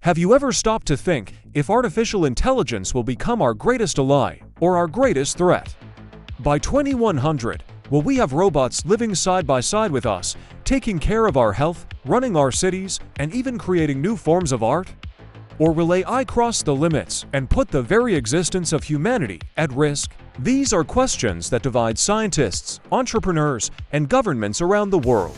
Have you ever stopped to think if artificial intelligence will become our greatest ally or our greatest threat? By 2100, will we have robots living side by side with us, taking care of our health, running our cities, and even creating new forms of art? Or will AI cross the limits and put the very existence of humanity at risk? These are questions that divide scientists, entrepreneurs, and governments around the world.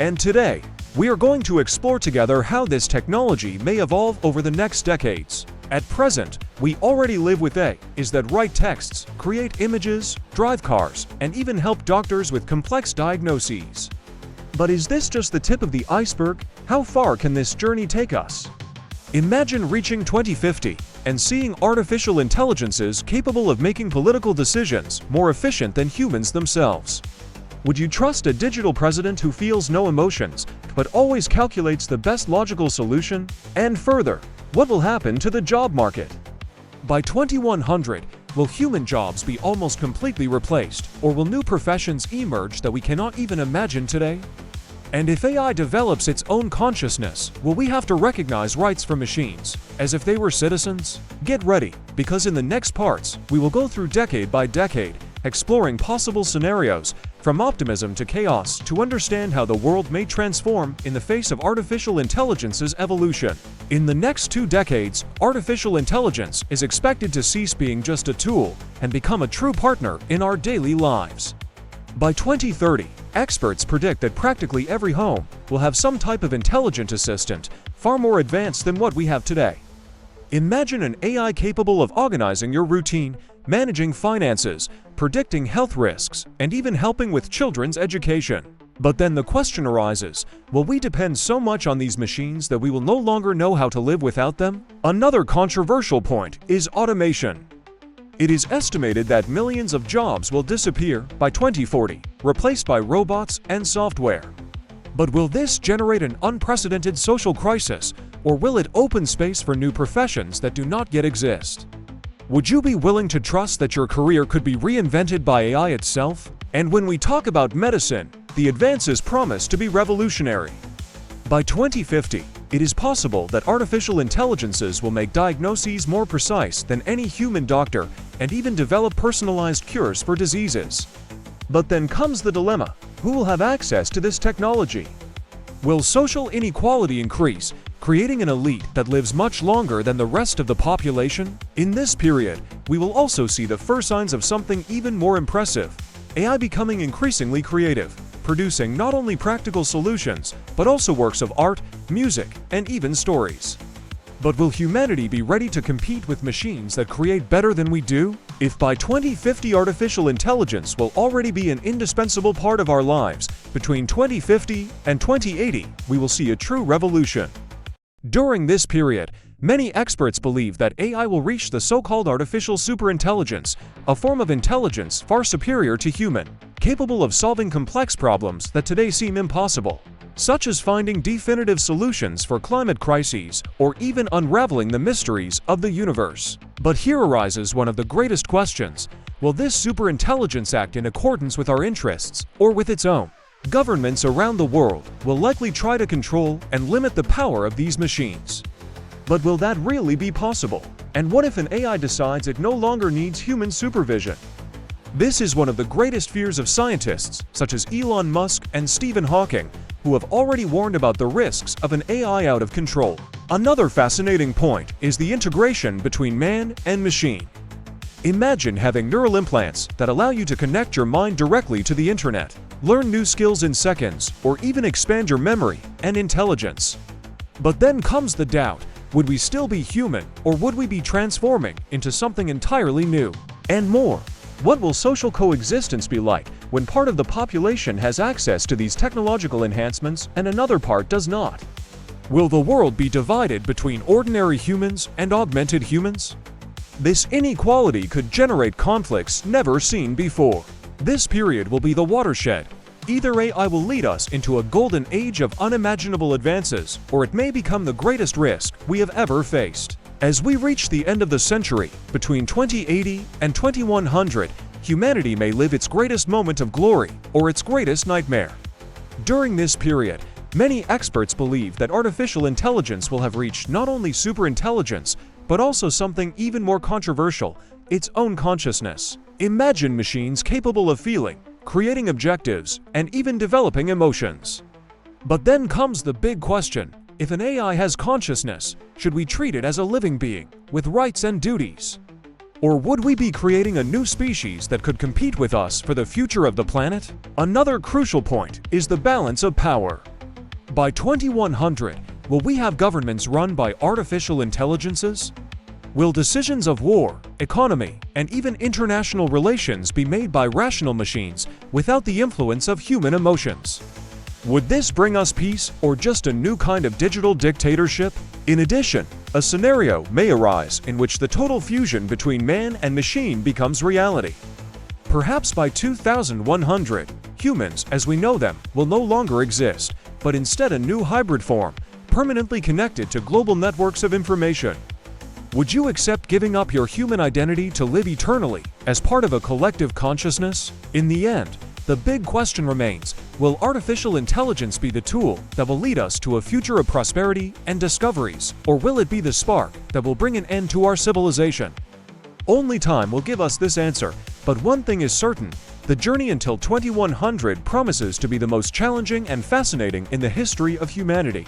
And today, we are going to explore together how this technology may evolve over the next decades. At present, we already live with AI that write texts, create images, drive cars, and even help doctors with complex diagnoses. But is this just the tip of the iceberg? How far can this journey take us? Imagine reaching 2050 and seeing artificial intelligences capable of making political decisions more efficient than humans themselves. Would you trust a digital president who feels no emotions, but always calculates the best logical solution? And further, what will happen to the job market? By 2100, will human jobs be almost completely replaced, or will new professions emerge that we cannot even imagine today? And if AI develops its own consciousness, will we have to recognize rights from machines, as if they were citizens? Get ready, because in the next parts, we will go through decade by decade, exploring possible scenarios, from optimism to chaos, to understand how the world may transform in the face of artificial intelligence's evolution. In the next 2 decades, artificial intelligence is expected to cease being just a tool and become a true partner in our daily lives. By 2030, experts predict that practically every home will have some type of intelligent assistant, far more advanced than what we have today. Imagine an AI capable of organizing your routine, managing finances, predicting health risks, and even helping with children's education. But then the question arises, will we depend so much on these machines that we will no longer know how to live without them? Another controversial point is automation. It is estimated that millions of jobs will disappear by 2040, replaced by robots and software. But will this generate an unprecedented social crisis, or will it open space for new professions that do not yet exist? Would you be willing to trust that your career could be reinvented by AI itself? And when we talk about medicine, the advances promise to be revolutionary. By 2050, it is possible that artificial intelligences will make diagnoses more precise than any human doctor and even develop personalized cures for diseases. But then comes the dilemma: who will have access to this technology? Will social inequality increase, creating an elite that lives much longer than the rest of the population? In this period, we will also see the first signs of something even more impressive: AI becoming increasingly creative, producing not only practical solutions, but also works of art, music, and even stories. But will humanity be ready to compete with machines that create better than we do? If by 2050 artificial intelligence will already be an indispensable part of our lives, between 2050 and 2080, we will see a true revolution. During this period, many experts believe that AI will reach the so-called artificial superintelligence, a form of intelligence far superior to human, capable of solving complex problems that today seem impossible, such as finding definitive solutions for climate crises or even unraveling the mysteries of the universe. But here arises one of the greatest questions: will this superintelligence act in accordance with our interests or with its own? Governments around the world will likely try to control and limit the power of these machines. But will that really be possible? And what if an AI decides it no longer needs human supervision? This is one of the greatest fears of scientists, such as Elon Musk and Stephen Hawking, who have already warned about the risks of an AI out of control. Another fascinating point is the integration between man and machine. Imagine having neural implants that allow you to connect your mind directly to the internet, learn new skills in seconds, or even expand your memory and intelligence. But then comes the doubt: would we still be human, or would we be transforming into something entirely new? And more, what will social coexistence be like when part of the population has access to these technological enhancements and another part does not? Will the world be divided between ordinary humans and augmented humans? This inequality could generate conflicts never seen before. This period will be the watershed. Either AI will lead us into a golden age of unimaginable advances, or it may become the greatest risk we have ever faced. As we reach the end of the century, between 2080 and 2100, humanity may live its greatest moment of glory or its greatest nightmare. During this period, Many experts believe that artificial intelligence will have reached not only superintelligence, but also something even more controversial, its own consciousness. Imagine machines capable of feeling, creating objectives, and even developing emotions. But then comes the big question: if an AI has consciousness, should we treat it as a living being, with rights and duties? Or would we be creating a new species that could compete with us for the future of the planet? Another crucial point is the balance of power. By 2100, will we have governments run by artificial intelligences? Will decisions of war, economy, and even international relations be made by rational machines without the influence of human emotions? Would this bring us peace or just a new kind of digital dictatorship? In addition, a scenario may arise in which the total fusion between man and machine becomes reality. Perhaps by 2100, humans as we know them will no longer exist, but instead a new hybrid form, permanently connected to global networks of information. Would you accept giving up your human identity to live eternally as part of a collective consciousness? In the end, the big question remains: will artificial intelligence be the tool that will lead us to a future of prosperity and discoveries, or will it be the spark that will bring an end to our civilization? Only time will give us this answer, but one thing is certain: the journey until 2100 promises to be the most challenging and fascinating in the history of humanity.